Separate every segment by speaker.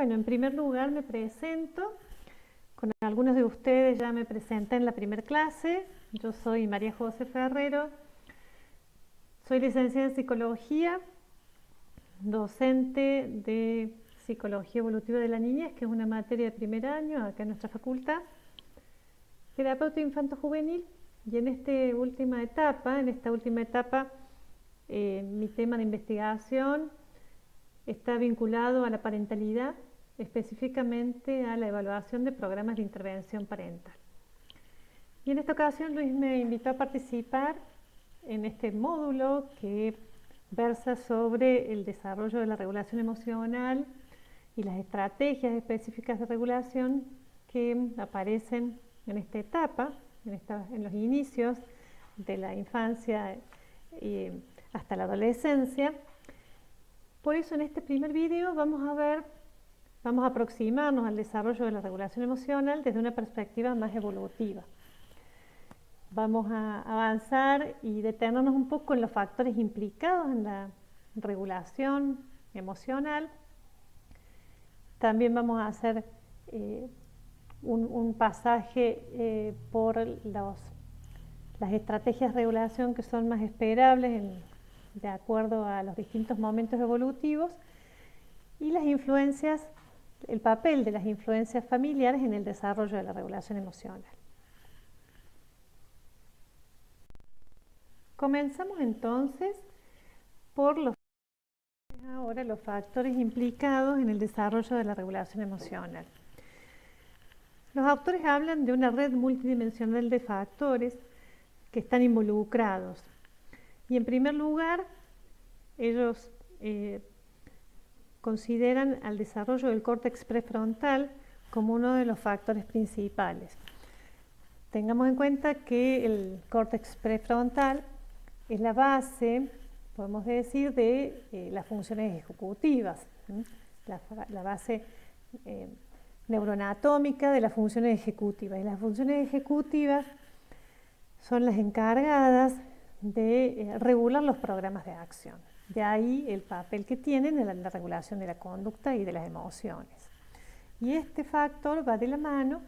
Speaker 1: Bueno, en primer lugar me presento. Con algunos de ustedes ya me presenté en la primera clase. Yo soy María José Ferrero. Soy licenciada en Psicología, docente de Psicología Evolutiva de la Niñez, que es una materia de primer año acá en nuestra facultad. Terapeuta infanto-juvenil. Y en esta última etapa, mi tema de investigación está vinculado a la parentalidad, específicamente a la evaluación de programas de intervención parental. Y en esta ocasión Luis me invitó a participar en este módulo que versa sobre el desarrollo de la regulación emocional y las estrategias específicas de regulación que aparecen en esta etapa, en los inicios de la infancia y hasta la adolescencia. Por eso en este primer video vamos a aproximarnos al desarrollo de la regulación emocional desde una perspectiva más evolutiva. Vamos a avanzar y detenernos un poco en los factores implicados en la regulación emocional. También vamos a hacer un pasaje por las estrategias de regulación que son más esperables de acuerdo a los distintos momentos evolutivos y el papel de las influencias familiares en el desarrollo de la regulación emocional. Comenzamos entonces por los factores implicados en el desarrollo de la regulación emocional. Los autores hablan de una red multidimensional de factores que están involucrados. Y en primer lugar, ellos consideran al desarrollo del córtex prefrontal como uno de los factores principales. Tengamos en cuenta que el córtex prefrontal es la base, podemos decir, de las funciones ejecutivas, la base neuroanatómica de las funciones ejecutivas. Y las funciones ejecutivas son las encargadas de regular los programas de acción. De ahí el papel que tienen en la regulación de la conducta y de las emociones. Y este factor va de la mano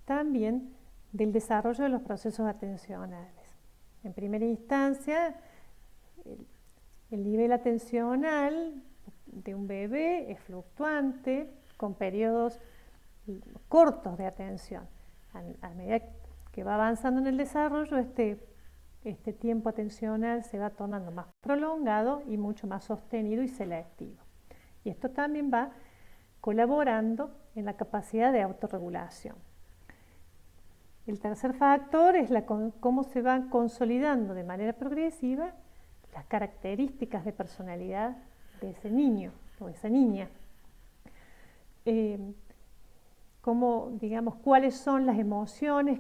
Speaker 1: también del desarrollo de los procesos atencionales. En primera instancia, el nivel atencional de un bebé es fluctuante, con periodos cortos de atención. A medida que va avanzando en el desarrollo, este tiempo atencional se va tornando más prolongado y mucho más sostenido y selectivo. Y esto también va colaborando en la capacidad de autorregulación. El tercer factor es cómo se van consolidando de manera progresiva las características de personalidad de ese niño o esa niña. Cuáles son las emociones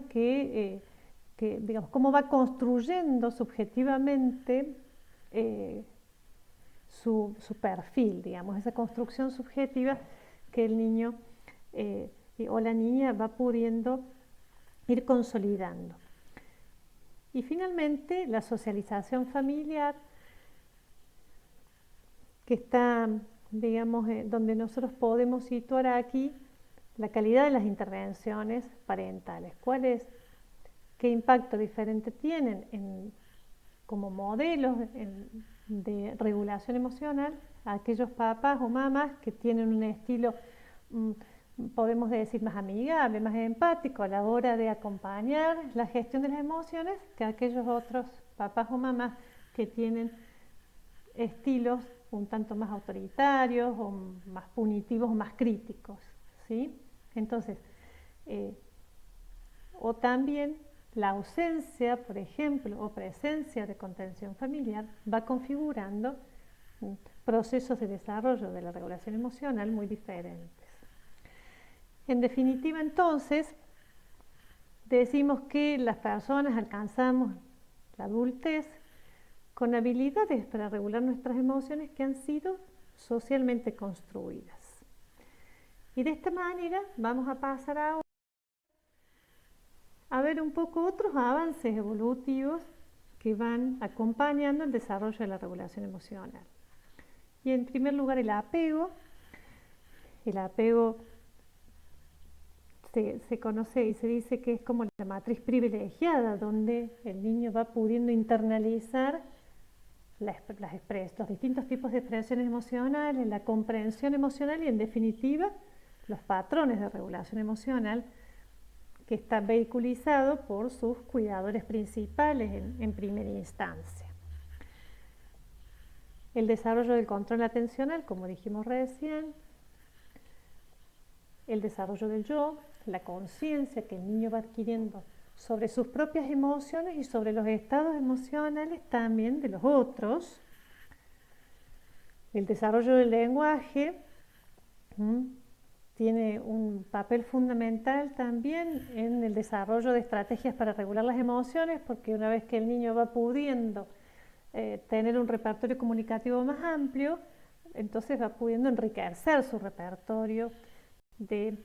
Speaker 1: cómo va construyendo subjetivamente su perfil, esa construcción subjetiva que el niño o la niña va pudiendo ir consolidando. Y finalmente, la socialización familiar, que está, donde nosotros podemos situar aquí la calidad de las intervenciones parentales. ¿Qué impacto diferente tienen como modelos de regulación emocional a aquellos papás o mamás que tienen un estilo podemos decir más amigable, más empático a la hora de acompañar la gestión de las emociones que aquellos otros papás o mamás que tienen estilos un tanto más autoritarios o más punitivos o más críticos, ¿sí? Entonces, o también la ausencia, por ejemplo, o presencia de contención familiar va configurando procesos de desarrollo de la regulación emocional muy diferentes. En definitiva, entonces, decimos que las personas alcanzamos la adultez con habilidades para regular nuestras emociones que han sido socialmente construidas. Y de esta manera vamos a pasar ahora a ver un poco otros avances evolutivos que van acompañando el desarrollo de la regulación emocional. Y en primer lugar, el apego. El apego se conoce y se dice que es como la matriz privilegiada, donde el niño va pudiendo internalizar los distintos tipos de expresiones emocionales, la comprensión emocional y, en definitiva, los patrones de regulación emocional, que está vehiculizado por sus cuidadores principales en primera instancia. El desarrollo del control atencional, como dijimos recién, el desarrollo del yo, la conciencia que el niño va adquiriendo sobre sus propias emociones y sobre los estados emocionales también de los otros, el desarrollo del lenguaje tiene un papel fundamental también en el desarrollo de estrategias para regular las emociones, porque una vez que el niño va pudiendo tener un repertorio comunicativo más amplio, entonces va pudiendo enriquecer su repertorio de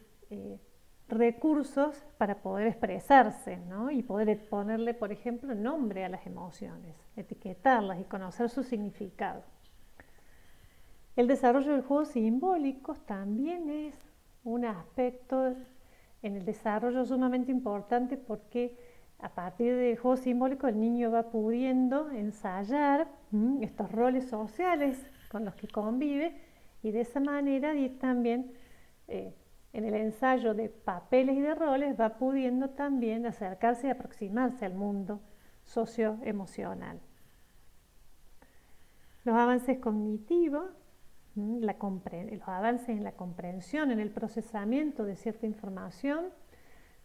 Speaker 1: recursos para poder expresarse, ¿no? Y poder ponerle, por ejemplo, nombre a las emociones, etiquetarlas y conocer su significado. El desarrollo del juego simbólico también es un aspecto en el desarrollo sumamente importante, porque a partir del juego simbólico el niño va pudiendo ensayar estos roles sociales con los que convive, y de esa manera y también en el ensayo de papeles y de roles va pudiendo también acercarse y aproximarse al mundo socioemocional. Los avances cognitivos, los avances en la comprensión, en el procesamiento de cierta información,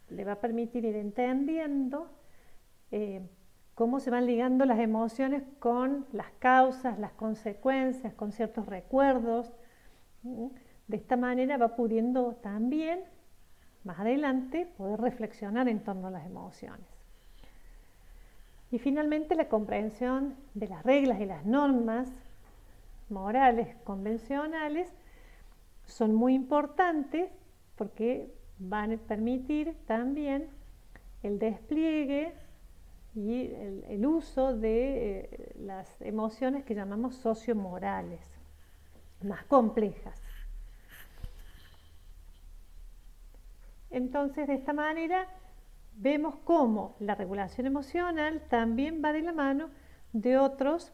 Speaker 1: le va a permitir ir entendiendo cómo se van ligando las emociones con las causas, las consecuencias, con ciertos recuerdos. De esta manera va pudiendo también, más adelante, poder reflexionar en torno a las emociones. Y finalmente, la comprensión de las reglas y las normas morales convencionales son muy importantes, porque van a permitir también el despliegue y el uso de las emociones que llamamos sociomorales, más complejas. Entonces, de esta manera vemos cómo la regulación emocional también va de la mano de otros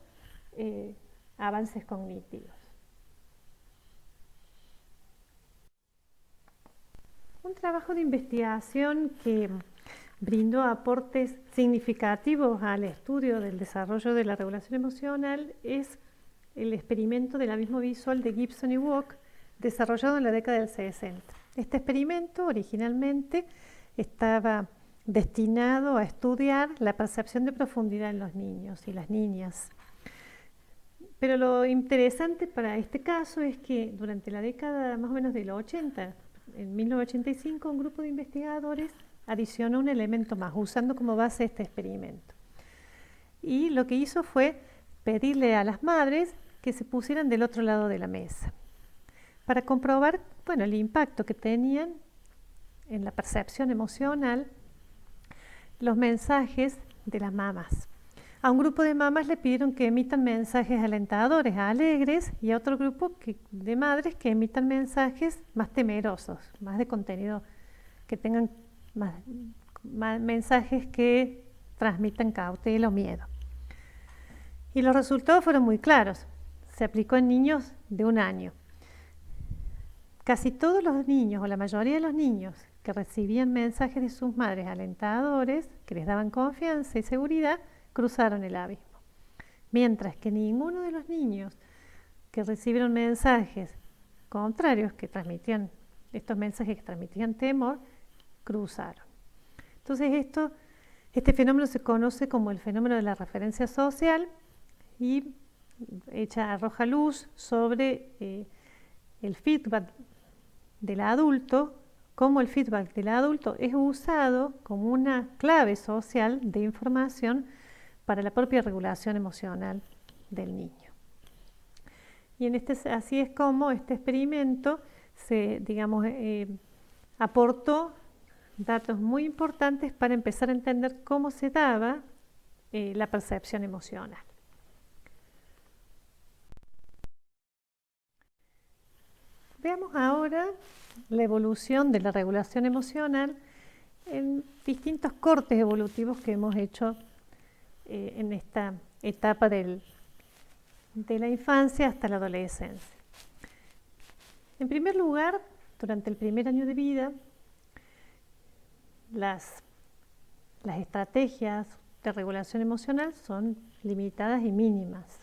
Speaker 1: avances cognitivos. Un trabajo de investigación que brindó aportes significativos al estudio del desarrollo de la regulación emocional es el experimento del abismo visual de Gibson y Walk, desarrollado en la década del 60. Este experimento originalmente estaba destinado a estudiar la percepción de profundidad en los niños y las niñas. Pero lo interesante para este caso es que durante la década más o menos de los 80, en 1985, un grupo de investigadores adicionó un elemento más, usando como base este experimento. Y lo que hizo fue pedirle a las madres que se pusieran del otro lado de la mesa, para comprobar, el impacto que tenían en la percepción emocional los mensajes de las mamás. A un grupo de mamás le pidieron que emitan mensajes alentadores, alegres, y a otro grupo de madres que emitan mensajes más temerosos, más de contenido, que tengan más mensajes que transmitan cautela o miedo. Y los resultados fueron muy claros. Se aplicó en niños de 1 año. Casi todos los niños, o la mayoría de los niños, que recibían mensajes de sus madres alentadores, que les daban confianza y seguridad, cruzaron el abismo. Mientras que ninguno de los niños que recibieron mensajes contrarios, estos mensajes que transmitían temor, cruzaron. Entonces este fenómeno se conoce como el fenómeno de la referencia social, y arroja luz sobre el feedback del adulto, cómo el feedback del adulto es usado como una clave social de información para la propia regulación emocional del niño. Y así es como este experimento aportó datos muy importantes para empezar a entender cómo se daba la percepción emocional. Veamos ahora la evolución de la regulación emocional en distintos cortes evolutivos que hemos hecho en esta etapa de la infancia hasta la adolescencia. En primer lugar, durante el primer año de vida, las estrategias de regulación emocional son limitadas y mínimas.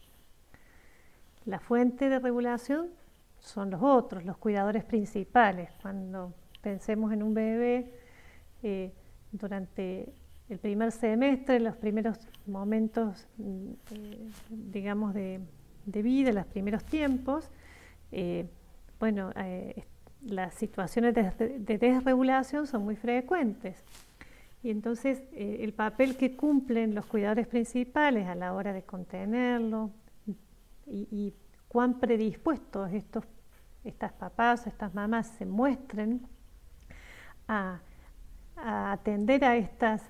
Speaker 1: La fuente de regulación son los otros, los cuidadores principales. Cuando pensemos en un bebé, durante el primer semestre, los primeros momentos, digamos, de vida, los primeros tiempos, las situaciones de desregulación son muy frecuentes. Y entonces el papel que cumplen los cuidadores principales a la hora de contenerlo y cuán predispuestos estas papás, estas mamás se muestren a atender a estas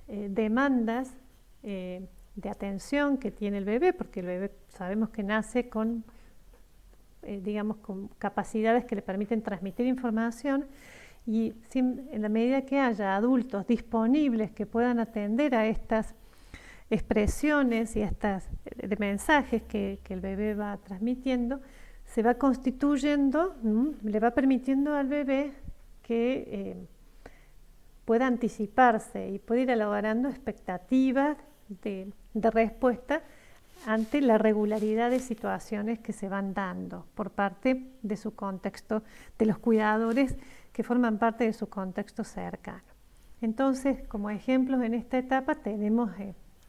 Speaker 1: demandas de atención que tiene el bebé, porque el bebé sabemos que nace con capacidades que le permiten transmitir información, y en la medida que haya adultos disponibles que puedan atender a estas expresiones y a estas de mensajes que el bebé va transmitiendo, se va constituyendo, le va permitiendo al bebé que pueda anticiparse y pueda ir elaborando expectativas de respuesta ante la regularidad de situaciones que se van dando por parte de su contexto, de los cuidadores que forman parte de su contexto cercano. Entonces, como ejemplos en esta etapa tenemos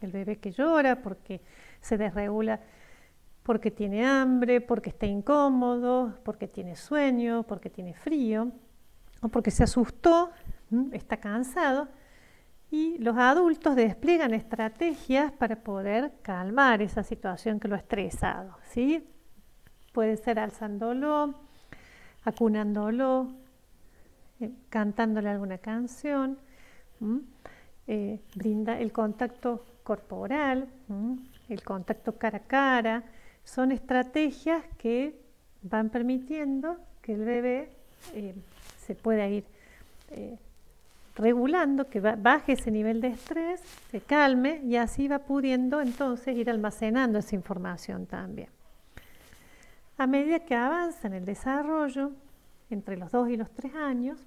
Speaker 1: el bebé que llora porque se desregula, porque tiene hambre, porque está incómodo, porque tiene sueño, porque tiene frío, o porque se asustó, está cansado, y los adultos despliegan estrategias para poder calmar esa situación que lo ha estresado, ¿sí? Puede ser alzándolo, acunándolo, cantándole alguna canción, brinda el contacto corporal, el contacto cara a cara. Son estrategias que van permitiendo que el bebé se pueda ir regulando, que baje ese nivel de estrés, se calme, y así va pudiendo entonces ir almacenando esa información también. A medida que avanza en el desarrollo, entre los 2 y los 3 años,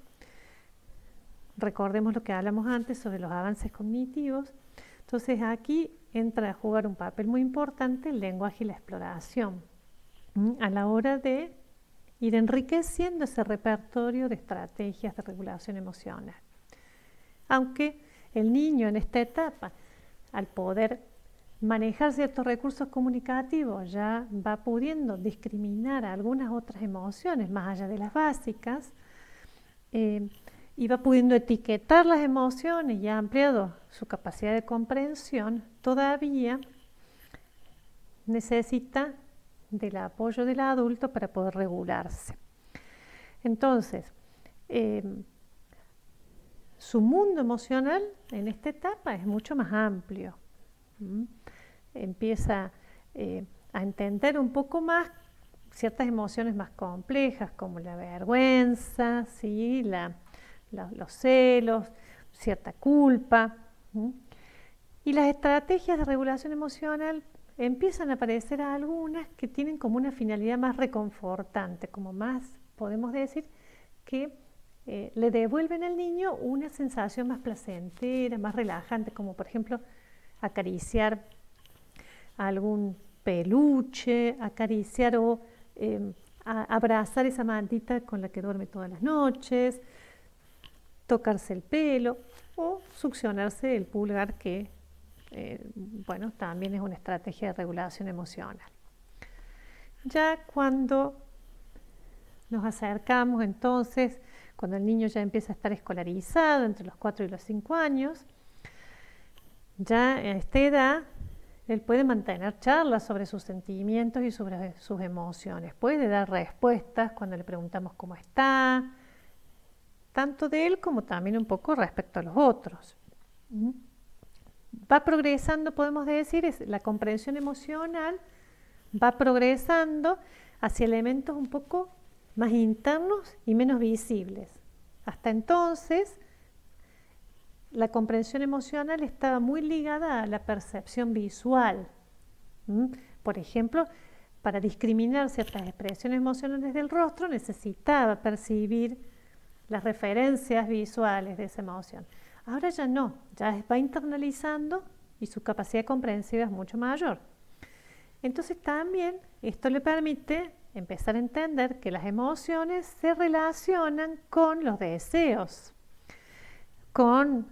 Speaker 1: recordemos lo que hablamos antes sobre los avances cognitivos, entonces aquí entra a jugar un papel muy importante el lenguaje y la exploración, a la hora de ir enriqueciendo ese repertorio de estrategias de regulación emocional. Aunque el niño en esta etapa, al poder manejar ciertos recursos comunicativos, ya va pudiendo discriminar algunas otras emociones más allá de las básicas, y va pudiendo etiquetar las emociones y ha ampliado su capacidad de comprensión, todavía necesita del apoyo del adulto para poder regularse. Entonces, su mundo emocional en esta etapa es mucho más amplio. Empieza a entender un poco más ciertas emociones más complejas, como la vergüenza, ¿sí? Los celos, cierta culpa. Y las estrategias de regulación emocional empiezan a aparecer algunas que tienen como una finalidad más reconfortante, como más, podemos decir, que le devuelven al niño una sensación más placentera, más relajante, como por ejemplo acariciar algún peluche, acariciar o abrazar esa mantita con la que duerme todas las noches, tocarse el pelo o succionarse el pulgar, que también es una estrategia de regulación emocional. Ya cuando nos acercamos entonces, cuando el niño ya empieza a estar escolarizado entre los 4 y los 5 años, ya a esta edad él puede mantener charlas sobre sus sentimientos y sobre sus emociones, puede dar respuestas cuando le preguntamos cómo está, tanto de él como también un poco respecto a los otros. Va progresando, podemos decir, la comprensión emocional va progresando hacia elementos un poco más internos y menos visibles. Hasta entonces, la comprensión emocional estaba muy ligada a la percepción visual. Por ejemplo, para discriminar ciertas expresiones emocionales del rostro necesitaba percibir las referencias visuales de esa emoción. Ahora ya no, ya va internalizando y su capacidad comprensiva es mucho mayor. Entonces también esto le permite empezar a entender que las emociones se relacionan con los deseos, con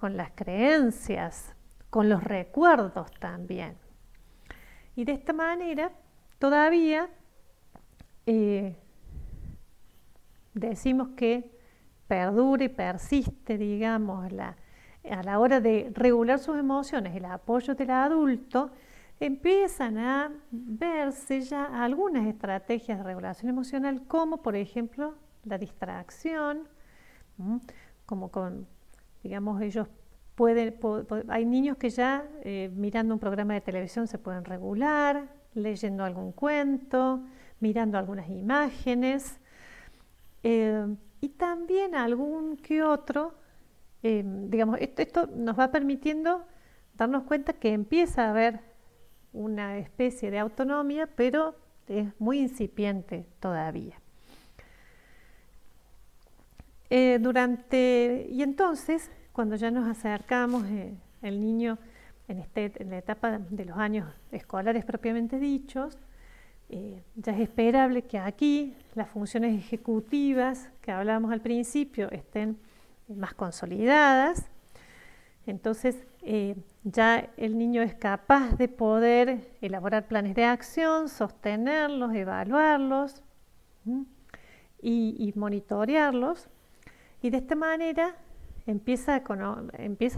Speaker 1: las creencias, con los recuerdos también. Y de esta manera todavía decimos que perdura y persiste, digamos, a la hora de regular sus emociones, el apoyo del adulto, empiezan a verse ya algunas estrategias de regulación emocional, como por ejemplo la distracción, como con, digamos, ellos hay niños que ya mirando un programa de televisión se pueden regular, leyendo algún cuento, mirando algunas imágenes, y también algún que otro, digamos, esto nos va permitiendo darnos cuenta que empieza a haber una especie de autonomía, pero es muy incipiente todavía. Y entonces, cuando ya nos acercamos, el niño en la etapa de los años escolares propiamente dichos, ya es esperable que aquí las funciones ejecutivas que hablábamos al principio estén más consolidadas. Entonces ya el niño es capaz de poder elaborar planes de acción, sostenerlos, evaluarlos y monitorearlos. Y de esta manera empiezan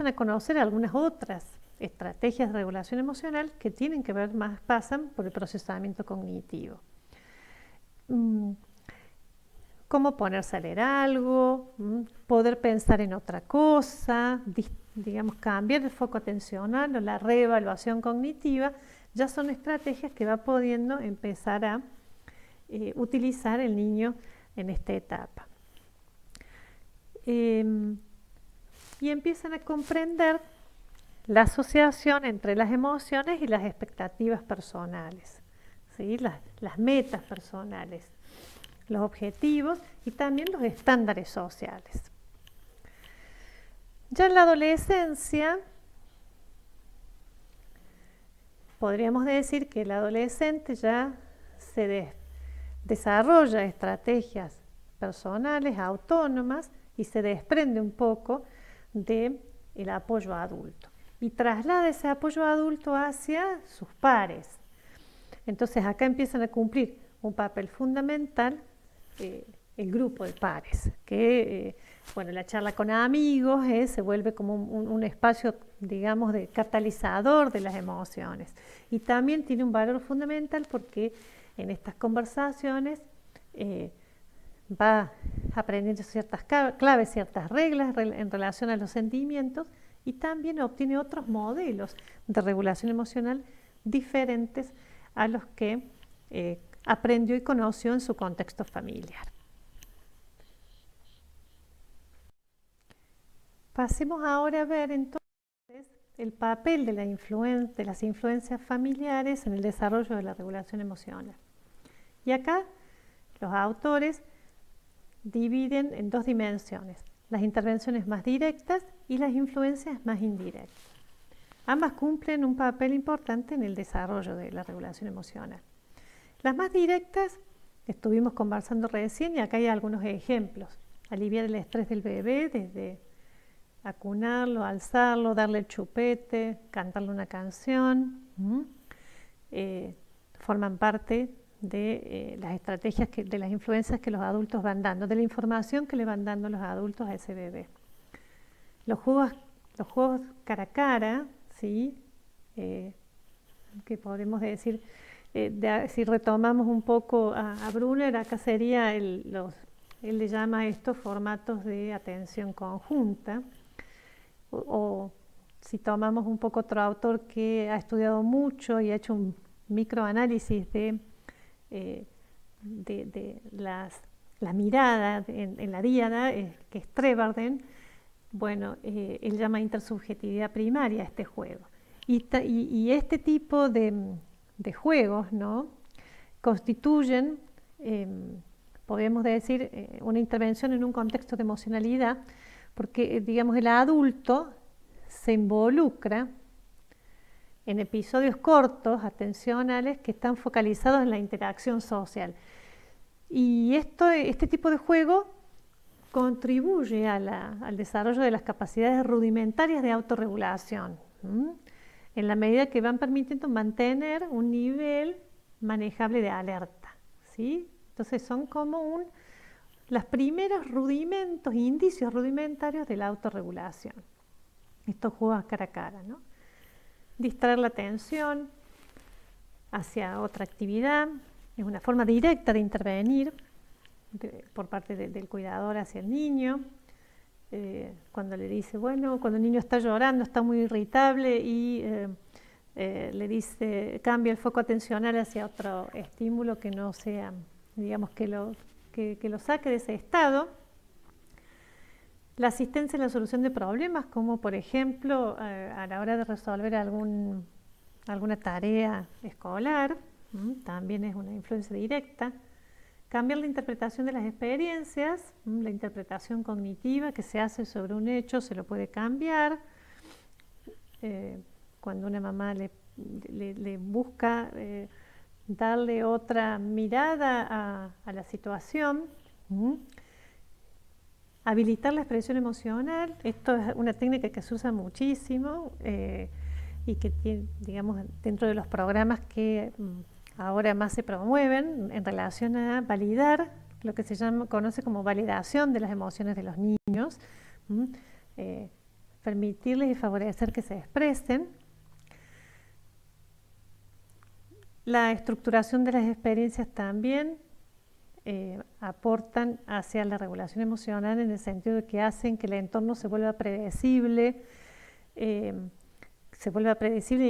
Speaker 1: a conocer algunas otras estrategias de regulación emocional que tienen que ver más, pasan por el procesamiento cognitivo. Cómo ponerse a leer algo, poder pensar en otra cosa, digamos, cambiar el foco atencional o la reevaluación cognitiva, ya son estrategias que va pudiendo empezar a utilizar el niño en esta etapa. Y empiezan a comprender la asociación entre las emociones y las expectativas personales, ¿sí? Las metas personales, los objetivos y también los estándares sociales. Ya en la adolescencia, podríamos decir que el adolescente ya se desarrolla estrategias personales, autónomas, y se desprende un poco del apoyo adulto y traslada ese apoyo adulto hacia sus pares. Entonces acá empiezan a cumplir un papel fundamental el grupo de pares, que bueno, la charla con amigos se vuelve como un espacio, digamos, de catalizador de las emociones, y también tiene un valor fundamental porque en estas conversaciones va aprendiendo ciertas claves, ciertas reglas en relación a los sentimientos, y también obtiene otros modelos de regulación emocional diferentes a los que aprendió y conoció en su contexto familiar. Pasemos ahora a ver entonces el papel de las influencias familiares en el desarrollo de la regulación emocional. Y acá los autores dividen en dos dimensiones: las intervenciones más directas y las influencias más indirectas. Ambas cumplen un papel importante en el desarrollo de la regulación emocional. Las más directas estuvimos conversando recién, y acá hay algunos ejemplos. Aliviar el estrés del bebé desde acunarlo, alzarlo, darle el chupete, cantarle una canción, forman parte de las estrategias, de las influencias que los adultos van dando, de la información que le van dando los adultos a ese bebé. Los juegos cara a cara, ¿sí? Que podemos decir, si retomamos un poco a Brunner, acá sería él le llama estos formatos de atención conjunta, o si tomamos un poco otro autor que ha estudiado mucho y ha hecho un microanálisis de la mirada en la díada, que es Treverden, bueno, él llama intersubjetividad primaria a este juego. Y este tipo de juegos, ¿no?, constituyen, podemos decir, una intervención en un contexto de emocionalidad, porque, digamos, el adulto se involucra en episodios cortos, atencionales, que están focalizados en la interacción social. Y este tipo de juego contribuye al desarrollo de las capacidades rudimentarias de autorregulación, en la medida que van permitiendo mantener un nivel manejable de alerta, ¿sí? Entonces son como los primeros rudimentos, indicios rudimentarios de la autorregulación. Estos juegos cara a cara, ¿no? Distraer la atención hacia otra actividad es una forma directa de intervenir por parte del cuidador hacia el niño. Cuando le dice, bueno, cuando el niño está llorando, está muy irritable y le dice, cambia el foco atencional hacia otro estímulo que no sea, digamos, que lo saque de ese estado. La asistencia en la solución de problemas, como por ejemplo a la hora de resolver alguna tarea escolar, también es una influencia directa. Cambiar la interpretación de las experiencias, la interpretación cognitiva que se hace sobre un hecho se lo puede cambiar. Cuando una mamá le busca darle otra mirada a la situación. Habilitar la expresión emocional, esto es una técnica que se usa muchísimo y que tiene, digamos, dentro de los programas que ahora más se promueven en relación a validar lo que se conoce como validación de las emociones de los niños, permitirles y favorecer que se expresen. La estructuración de las experiencias también aportan hacia la regulación emocional, en el sentido de que hacen que el entorno se vuelva predecible, y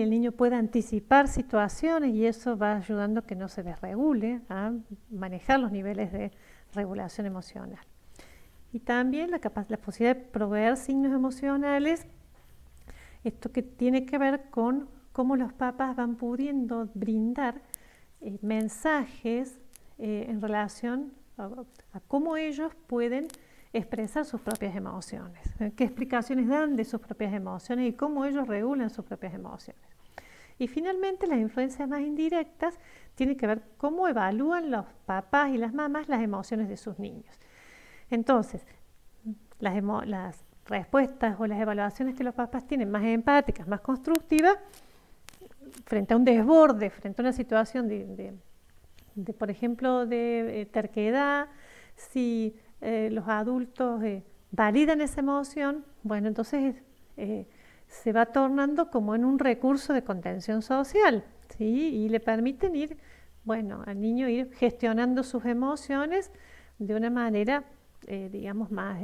Speaker 1: el niño pueda anticipar situaciones, y eso va ayudando a que no se desregule, a manejar los niveles de regulación emocional. Y también la posibilidad de proveer signos emocionales, esto que tiene que ver con cómo los papás van pudiendo brindar mensajes en relación a cómo ellos pueden expresar sus propias emociones, qué explicaciones dan de sus propias emociones y cómo ellos regulan sus propias emociones. Y finalmente, las influencias más indirectas tienen que ver cómo evalúan los papás y las mamás las emociones de sus niños. Entonces, las respuestas o las evaluaciones que los papás tienen, más empáticas, más constructivas, frente a un desborde, frente a una situación por ejemplo, de terquedad, si los adultos validan esa emoción, bueno, entonces se va tornando como en un recurso de contención social, ¿sí? Y le permiten al niño ir gestionando sus emociones de una manera, digamos, más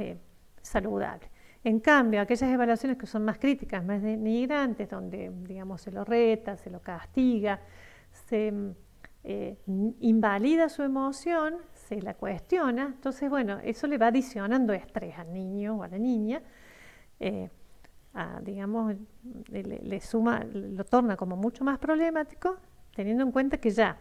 Speaker 1: saludable. En cambio, aquellas evaluaciones que son más críticas, más denigrantes, donde, digamos, se lo reta, se lo castiga, se invalida su emoción, se la cuestiona, entonces, bueno, eso le va adicionando estrés al niño o a la niña, digamos, le suma, lo torna como mucho más problemático, teniendo en cuenta que ya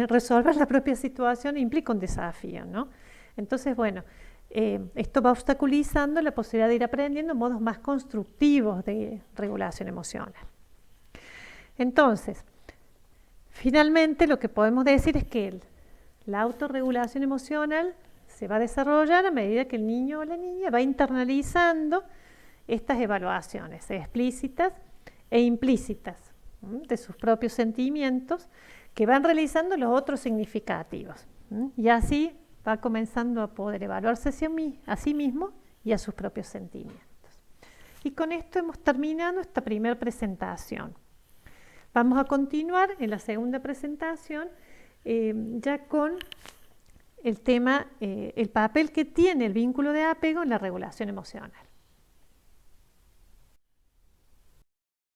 Speaker 1: resolver la propia situación implica un desafío, ¿no? Entonces, bueno, esto va obstaculizando la posibilidad de ir aprendiendo modos más constructivos de regulación emocional. Entonces, finalmente lo que podemos decir es que la autorregulación emocional se va a desarrollar a medida que el niño o la niña va internalizando estas evaluaciones explícitas e implícitas de sus propios sentimientos, que van realizando los otros significativos. Y así va comenzando a poder evaluarse a sí mismo y a sus propios sentimientos. Y con esto hemos terminado esta primera presentación. Vamos a continuar en la segunda presentación ya con el tema, el papel que tiene el vínculo de apego en la regulación emocional.